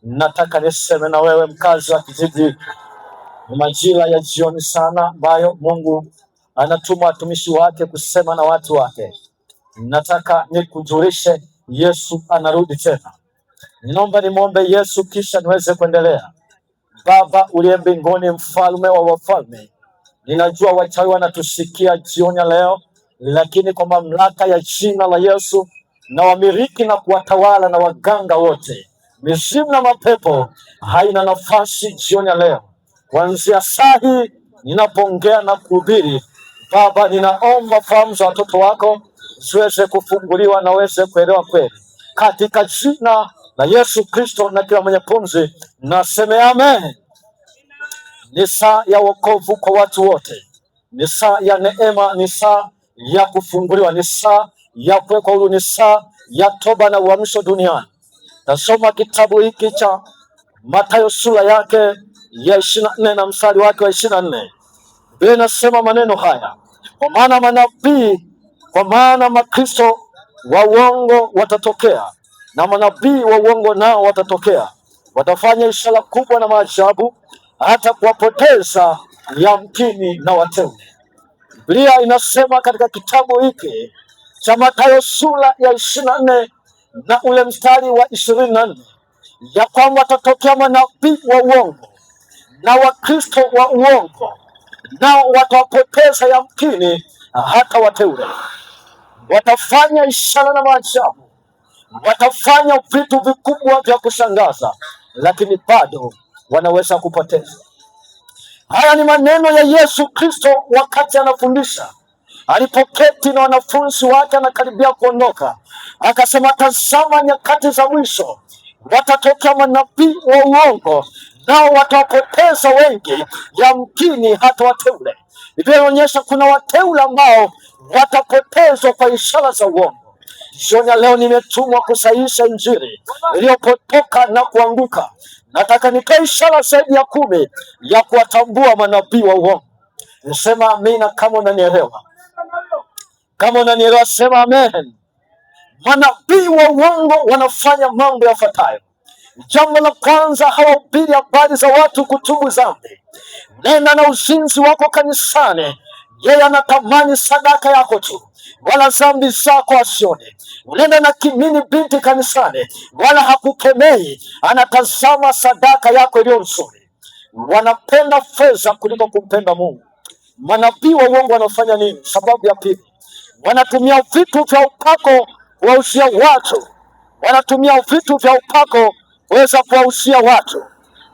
nataka niseme na wewe mkazi wa kijiji. Ni majira ya jioni sana ambayo Mungu anatuma watumishi wake kusema na watu wake. Nataka nikujulishe Yesu anarudi tena. Ninaomba nimwombe Yesu kisha niweze kuendelea. Baba uliye mbinguni, mfalme wa wafalme, ninajua wachawi wanatusikia jioni ya leo, lakini kwa mamlaka ya jina la Yesu na wamiliki na kuwatawala na waganga wote, mizimu na mapepo haina nafasi jioni ya leo. Kuanzia saa hii ninapoongea na kuhubiri, Baba, ninaomba fahamu za watoto wako ziweze kufunguliwa na weze kuelewa kweli, katika jina la Yesu Kristo, na kila mwenye pumzi naseme amen. Ni saa ya wokovu kwa watu wote, ni saa ya neema, ni saa ya kufunguliwa, ni saa ya kuwekwa huru, ni saa ya toba na uamsho duniani. Tasoma kitabu hiki cha Mathayo sura yake ya 24 na mstari wake wa 24. Biblia inasema maneno haya: kwa maana manabii, kwa maana makristo wa uongo watatokea na manabii wa uongo nao watatokea, watafanya ishara kubwa na maajabu, hata kuwapoteza yamkini na wateule. Biblia inasema katika kitabu hiki cha Mathayo sura ya 24 na ule mstari wa 24 ya kwamba watatokea manabii wa uongo na wakristo wa uongo, nao watawapoteza yamkini hata wateule. Watafanya ishara na maajabu, watafanya vitu vikubwa vya kushangaza, lakini bado wanaweza kupoteza. Haya ni maneno ya Yesu Kristo wakati anafundisha, alipoketi na wanafunzi wake anakaribia kuondoka, akasema, tazama nyakati za mwisho watatokea manabii wa uongo, nao watawapoteza wengi, yamkini hata wateule. Biblia inaonyesha kuna wateule ambao watapotezwa kwa ishara za uongo. Jioni leo nimetumwa kusahihisha injili iliyopotoka na kuanguka. Nataka nitoe ishara zaidi ya 10 ya kuwatambua manabii wa uongo. Nisema amina kama unanielewa. Kama unanielewa sema amen. Manabii wa uongo wanafanya mambo yafuatayo. Jambo la kwanza, hawahubiri habari za watu kutubu dhambi. Nenda na uzinzi wako kanisani, yeye anatamani sadaka yako tu, wala dhambi zako asione. Unaenda na kimini binti kanisani, wala hakukemei, anatazama sadaka yako iliyo nzuri. Wanapenda fedha kuliko kumpenda Mungu. Manabii wa uongo wanafanya nini? Sababu ya pili, wanatumia vitu vya upako kuwahusia watu. Wanatumia vitu vya upako kuweza kuwahusia watu.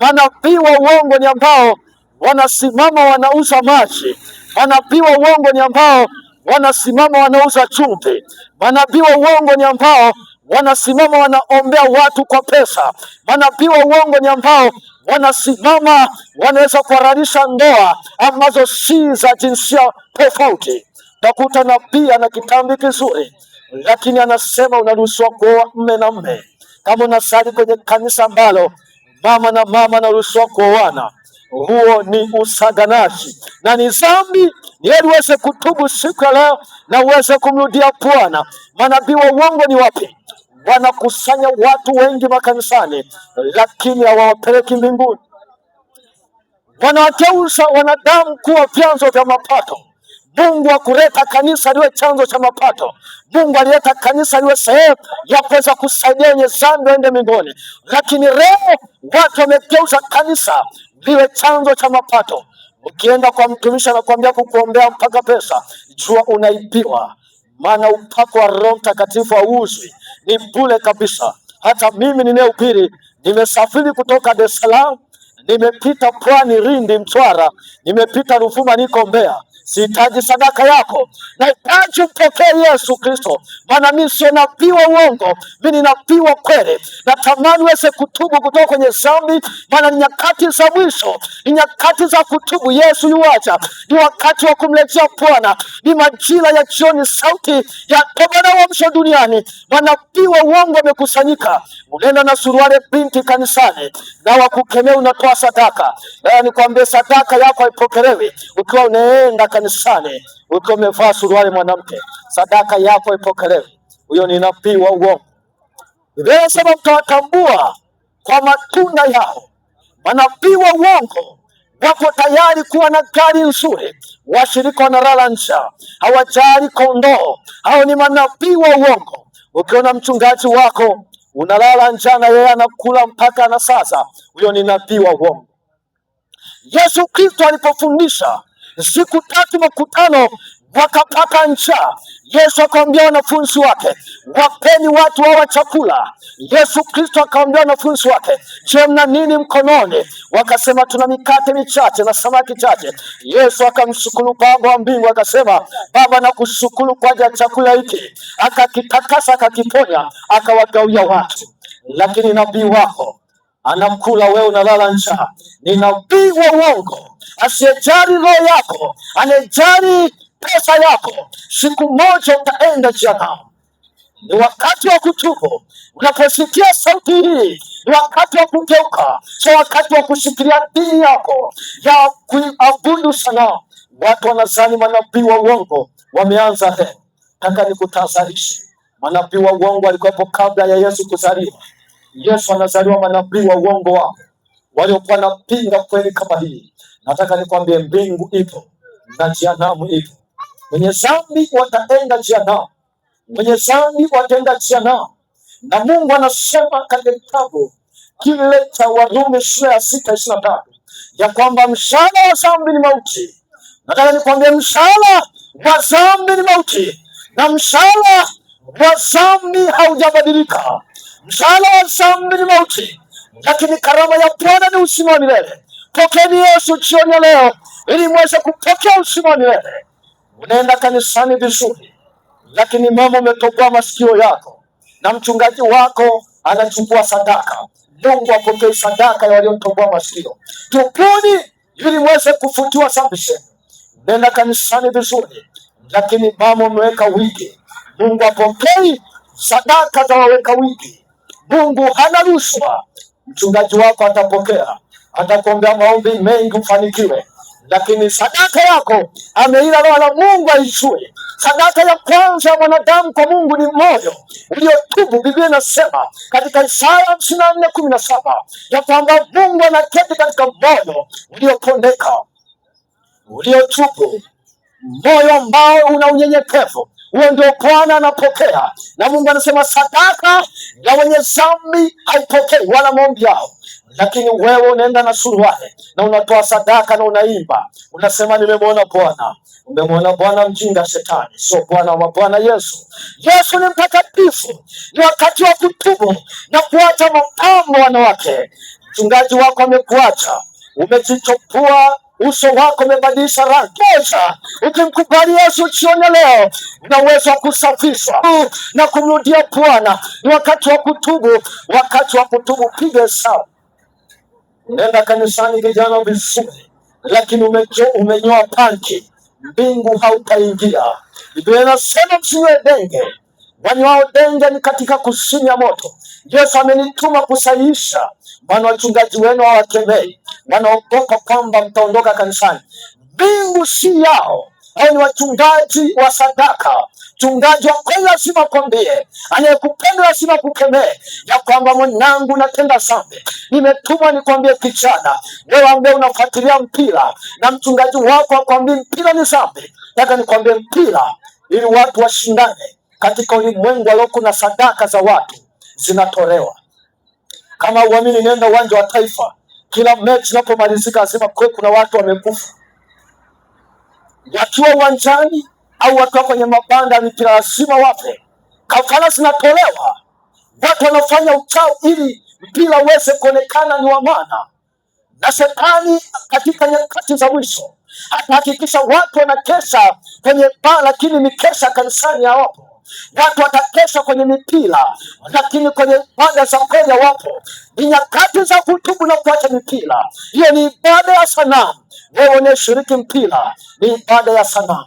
Manabii wa uongo ni ambao wanasimama wanauza maji. Manabii wa uongo ni ambao wanasimama wanauza chumvi. Manabii wa uongo ni ambao wanasimama wanaombea watu kwa pesa. Manabii wa uongo ni ambao wanasimama wanaweza kuhalalisha ndoa ambazo si za jinsia tofauti. Takuta nabii ana kitambi kizuri, lakini anasema unaruhusiwa kuoa mme na mme. Kama unasali kwenye kanisa ambalo mama na mama anaruhusiwa kuoana, huo ni usaganaji na ni dhambi. Ni heri uweze kutubu siku ya leo na uweze kumrudia Bwana. Manabii wa uongo ni wapi? Wanakusanya watu wengi makanisani, lakini hawawapeleki mbinguni. Wanawageuza wanadamu kuwa vyanzo vya mapato. Mungu hakuleta kanisa liwe chanzo cha mapato. Mungu alileta kanisa liwe sehemu ya kuweza kusaidia wenye dhambi waende mbinguni, lakini leo watu wamegeuza kanisa liwe chanzo cha mapato. Ukienda kwa mtumishi anakuambia kukuombea mpaka pesa, jua unaibiwa, maana upako wa Roho Mtakatifu hauuzwi, ni bure kabisa. Hata mimi ninayehubiri nimesafiri kutoka Dar es Salaam, nimepita Pwani, Lindi, Mtwara, nimepita Ruvuma, niko Mbeya. Sihitaji sadaka yako, nahitaji mpokee Yesu Kristo, maana mimi sio nabii wa uongo, mimi ni nabii wa kweli. Natamani uweze kutubu kutoka kwenye dhambi, maana ni nyakati za mwisho, ni nyakati za kutubu. Yesu yuacha, ni wakati wa kumletea Bwana, ni majira ya jioni, sauti ya toba na uamsho duniani. Manabii wa uongo wamekusanyika. Unaenda na suruali binti kanisani na wakukemea unatoa sadaka. Nikwambie sadaka yako haipokelewi ukiwa unaenda kanisani ukiwa umevaa suruali mwanamke. Sadaka yako haipokelewi. Huyo ni nabii wa uongo. Biblia inasema mtawatambua kwa matunda yao. Manabii wa uongo wako tayari kuwa na gari nzuri, washirika wanalala njaa, hawajali kondoo. Hao ni manabii wa uongo. Ukiona mchungaji wako unalala njaa na yeye anakula mpaka anasaza, huyo ni nabii wa uongo. Yesu Kristo alipofundisha siku 3 makutano wakapata njaa, Yesu akamwambia wanafunzi wake, wapeni watu hawa chakula. Yesu Kristo akamwambia wanafunzi wake, je, mna nini mkononi? Wakasema, tuna mikate michache na samaki chache. Yesu akamshukuru Baba wa mbingu akasema, Baba, nakushukuru kwa ajili ya chakula hiki. Akakitakasa, akakiponya, akawagawia watu. Lakini nabii wako anakula, wewe unalala njaa. Ni nabii wa uongo asiyejali roho yako, anejali pesa yako. Siku moja utaenda jehanamu. Ni wakati wa kutubu. Unaposikia sauti hii, ni wakati wa kugeuka, sio wakati wa kushikilia dini yako ya kuabudu sanamu. Watu wanazani manabii wa uongo wameanza leo. Nataka nikutahadharishe, manabii wa uongo walikuwepo kabla ya Yesu kuzaliwa. Yesu anazaliwa, manabii wa uongo wao waliokuwa napinga kweli kama hii. Nataka nikwambie, mbingu ipo na jehanamu ipo. Wenye dhambi wataenda jehanamu, wenye dhambi wataenda jehanamu. Na Mungu anasema katika kitabu kile cha Warumi sura ya 6:23 ya kwamba mshahara wa dhambi ni mauti. Nataka nikwambie, mshahara wa dhambi ni mauti, na mshahara wa dhambi haujabadilika. Mshahara wa dhambi ni mauti, lakini karama ya Bwana ni uzima wa milele. Pokeeni Yesu jioni ya leo ili mweze kupokea uzima wa milele. Unaenda kanisani vizuri, lakini mama umetoboa masikio yako na mchungaji wako anachukua sadaka. Mungu apokee sadaka ya waliotoboa masikio. Tubuni ili mweze kufutiwa dhambi zenu. Unaenda kanisani vizuri, lakini mama umeweka wigi. Mungu apokee sadaka za waweka wigi. Mungu hana rushwa. Mchungaji wako atapokea, atakuombea maombi mengi ufanikiwe, lakini sadaka yako ameila roho la Mungu aijue. Sadaka ya kwanza ya mwanadamu kwa Mungu ni moyo uliotubu. Biblia inasema katika Isaya 54:17 ya kwamba Mungu anaketi katika moyo uliopondeka, uliotubu, moyo ambao una unyenyekevu. Huo ndio Bwana anapokea. Na Mungu anasema sadaka ya wenye dhambi haipokei wala maombi yao. Lakini wewe unaenda na suruali na unatoa sadaka na unaimba, unasema nimemwona Bwana. Umemwona Bwana mjinga shetani, sio Bwana wa Bwana Yesu. Yesu ni mtakatifu. Ni wakati wa kutubu na kuacha mapambo wanawake. Mchungaji wako amekuacha, umejichopua uso wako umebadilisha rangi. Ukimkubali Yesu jioni leo, unaweza kusafishwa na kumrudia Bwana. Ni wakati wa kutubu, wakati wa kutubu. Piga hesabu. Nenda kanisani kijana vizuri, lakini umenyoa panki, mbingu hautaingia. Biblia inasema msinywe denge. Wanywao denge ni katika kusinya moto. Yesu amenituma kusahihisha, maana wachungaji wenu hawakemei, wanaogopa kwamba mtaondoka kanisani. Mbingu si yao. Hao ni wachungaji wa sadaka. Mchungaji wa kweli lazima kwambie, anayekupenda lazima kukemee ya kwamba mwanangu natenda dhambi. Nimetumwa nikwambie kijana, wewe ambaye unafuatilia mpira na mchungaji wako akwambie mpira ni dhambi. Nataka nikwambie mpira ili watu washindane katika ulimwengu alioko na sadaka za watu zinatolewa. Kama uamini, nenda uwanja wa Taifa, kila mechi inapomalizika lazima kuwe kuna watu wamekufa. Wakiwa uwanjani au wakiwa kwenye mabanda ya mipira lazima wafe. Kafara zinatolewa. Watu wanafanya uchawi ili mpira uweze kuonekana ni wa maana. Na shetani katika nyakati za mwisho atahakikisha watu wanakesha kwenye baa, lakini mikesha kanisani hawapo. Watu watakesha kwenye mipira, lakini kwenye ibada za kweli hawapo. Ni nyakati za kutubu na kuacha mipira. Hiyo ni ibada ya sanamu. Wewe unashiriki mpira, ni ibada ya sanamu.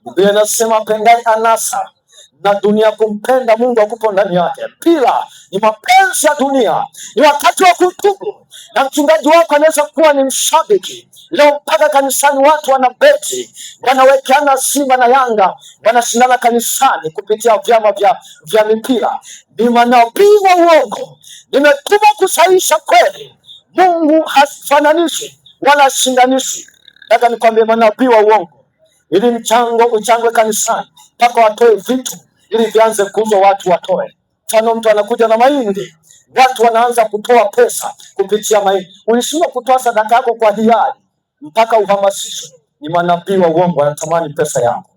Biblia inasema pendaye anasa na dunia kumpenda Mungu akupo ndani yake. Pila ni mapenzi ya dunia. Ni wakati wa kutubu, na mchungaji wako anaweza kuwa ni mshabiki. Leo mpaka kanisani watu wanabeti, wanawekeana Simba na Yanga, wanashindana kanisani kupitia vyama vya mipira. Ni manabii wa uongo. Nimetuma kusahihisha kweli. Mungu hafananishi wala shindanishi. Nataka nikwambie, manabii wa uongo, ili mchango uchangwe kanisani mpaka watoe vitu ili vianze kuuzwa, watu watoe. Mfano, mtu anakuja na mahindi, watu wanaanza kutoa pesa kupitia mahindi. Ulishindwa kutoa sadaka yako kwa hiari mpaka uhamasishwe. Ni manabii wa uongo, wanatamani pesa yako.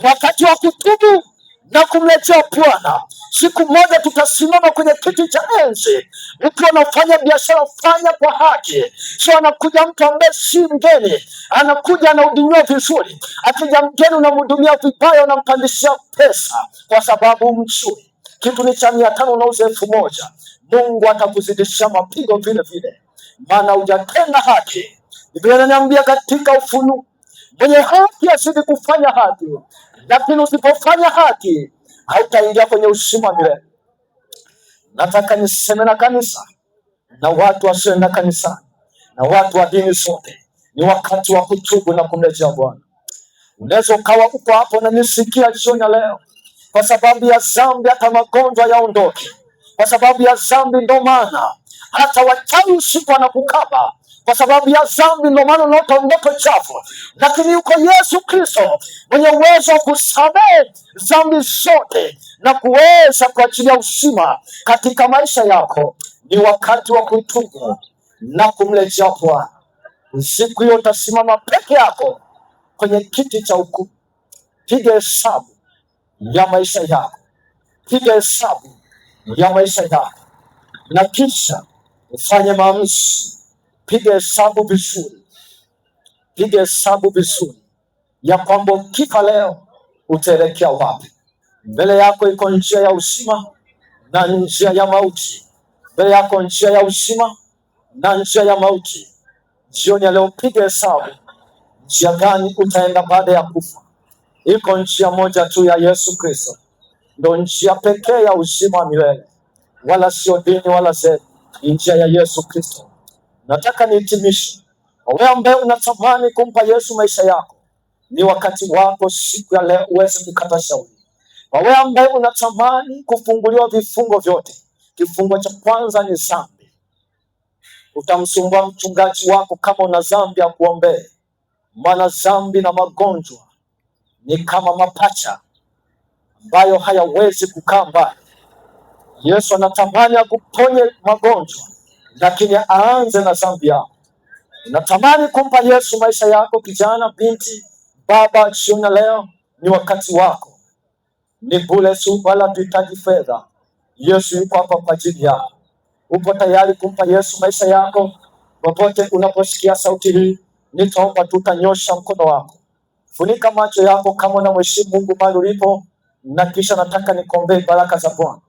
Wakati wa kutubu na kumletea Bwana. Siku moja tutasimama kwenye kiti cha enzi. Ukiwa unafanya biashara, fanya kwa haki. Sio anakuja mtu ambaye si mgeni, anakuja anahudumiwa vizuri. Akija mgeni unamhudumia vibaya, unampandishia pesa kwa sababu mzuri. Kitu ni cha 500 unauza 1000. Mungu atakuzidishia mapigo vile vile, maana hujatenda haki. Biblia inaniambia katika Ufunuo, mwenye haki azidi kufanya haki, lakini usipofanya haki hautaingia kwenye uzima milele. Nataka niseme na kanisa na watu wasioenda kanisani na watu wa dini zote, ni wakati wa kutubu na kumrejea Bwana. Unaweza ukawa uko hapo na nisikia jioni ya leo, kwa sababu ya dhambi hata magonjwa yaondoke. Kwa sababu ya dhambi ndo maana hata wachawi usiku wanakukaba. Kwa sababu ya dhambi ndo maana unaota ndoto chafu. Lakini yuko Yesu Kristo mwenye uwezo wa kusamehe dhambi zote na kuweza kuachilia uzima katika maisha yako. Ni wakati wa kutubu na kumrejea Bwana. Siku hiyo utasimama peke yako kwenye kiti cha hukumu. Piga hesabu ya maisha yako, piga hesabu ya maisha yako, na kisha ufanye maamuzi. Piga hesabu vizuri, piga hesabu vizuri ya kwamba ukifa leo utaelekea wapi. Mbele yako iko njia ya uzima na njia ya mauti. Mbele yako njia ya uzima na njia ya mauti. Jioni ya leo piga hesabu, njia gani utaenda baada ya kufa. Iko njia moja tu ya Yesu Kristo, ndo njia pekee ya uzima milele, wala sio dini wala zetu. Njia ya Yesu Kristo. Nataka nihitimishe. Wewe ambaye unatamani kumpa Yesu maisha yako, ni wakati wako siku ya leo uweze kukata shauri. Wewe ambaye unatamani kufunguliwa vifungo vyote, kifungo cha kwanza ni dhambi. Utamsumbua mchungaji wako kama una dhambi ya kuombea, maana dhambi na magonjwa ni kama mapacha ambayo hayawezi kukaa mbali. Yesu anatamani akuponye magonjwa, lakini aanze na dhambi yako. Unatamani kumpa Yesu maisha yako, kijana, binti, baba, jioni leo ni wakati wako. Ni bure tu, wala tuhitaji fedha. Yesu yuko hapa kwa ajili yako. Upo tayari kumpa Yesu maisha yako? Popote unaposikia sauti hii, nitaomba tutanyosha mkono wako. Funika macho yako kama unamheshimu Mungu mahali ulipo, na kisha nataka nikuombee baraka za Bwana.